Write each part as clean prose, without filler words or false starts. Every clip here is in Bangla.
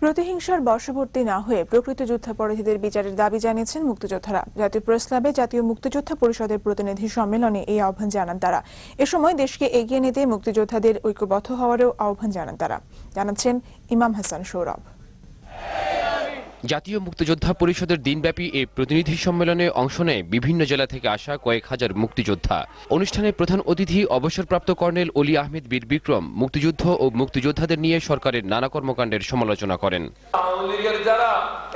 প্রতিহিংসার বশবর্তী না হয়ে প্রকৃত যুদ্ধাপরাধীদের বিচারের দাবি জানিয়েছেন মুক্তিযোদ্ধারা। জাতীয় প্রেস ক্লাবে জাতীয় মুক্তিযোদ্ধা পরিষদের প্রতিনিধি সম্মেলনে এই আহ্বান জানান তারা। এ সময় দেশকে এগিয়ে নিতে মুক্তিযোদ্ধাদের ঐক্যবদ্ধ হওয়ারও আহ্বান জানান তারা। জানাচ্ছেন ইমাম হাসান সৌরভ। জাতীয় মুক্তিযোদ্ধা পরিষদের দিনব্যাপী এই প্রতিনিধি সম্মেলনে অংশ নেয় বিভিন্ন জেলা থেকে আসা কয়েক হাজার মুক্তিযোদ্ধা। অনুষ্ঠানে প্রধান অতিথি অবসরপ্রাপ্ত কর্নেল অলি আহমেদ বীর বিক্রম মুক্তিযুদ্ধ ও মুক্তিযোদ্ধাদের নিয়ে সরকারের নানা কর্মকাণ্ডের সমালোচনা করেন। আওয়ামী লীগের যারা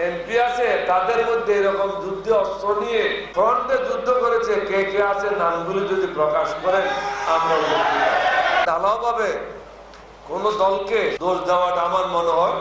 এমপি আছে তাদের মধ্যে এরকম যুদ্ধ অস্ত্র নিয়ে ফ্রন্টে যুদ্ধ করেছে কে কে আছে নামগুলো যদি প্রকাশ করেন আমরা ঢালাওভাবে কোন দলকে দোষ দেওয়াটা আমার মনে হয়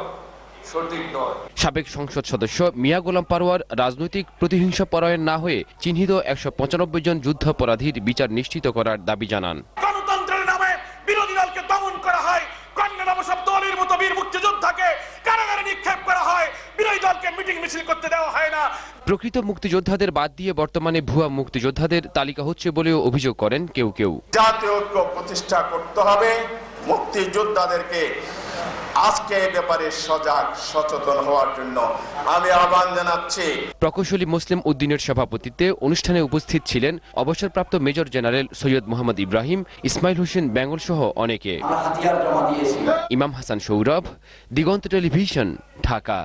সঠিক নয়। সাবেক সংসদ সদস্য মিয়া গোলাম পারোয়ার রাজনৈতিক প্রতিহিংসা পরায়ণ না হয়ে চিহ্নিত 195 জন যুদ্ধাপরাধীর বিচার নিশ্চিত করার দাবি জানান। গণতন্ত্রের নামে বিরোধী দলকে দমন করা হয়, কর্নেল অবসরপ্রাপ্ত অলির মতো বীর মুক্তিযোদ্ধাকে কারাগারে নিক্ষেপ করা হয়, বিরোধী দলকে মিটিং মিছিল করতে দেওয়া হয় না। প্রকৃত মুক্তিযোদ্ধাদের বাদ দিয়ে বর্তমানে ভুয়া মুক্তিযোদ্ধাদের তালিকা হচ্ছে বলেও অভিযোগ করেন কেউ কেউ। জাতীয় ঐক্য প্রতিষ্ঠা করতে হবে, মুক্তিযোদ্ধাদেরকে আজকে এই ব্যাপারে সজাগ সচেতন হওয়ার জন্য আমি আহ্বান জানাচ্ছি। প্রকৌশলী মুসলিম উদ্দিনের সভাপতিত্বে অনুষ্ঠানে উপস্থিত ছিলেন অবসরপ্রাপ্ত মেজর জেনারেল সৈয়দ মোহাম্মদ ইব্রাহিম, ইসমাইল হোসেন বেঙ্গল সহ অনেকে। ইমাম হাসান সৌরভ, দিগন্ত টেলিভিশন, ঢাকা।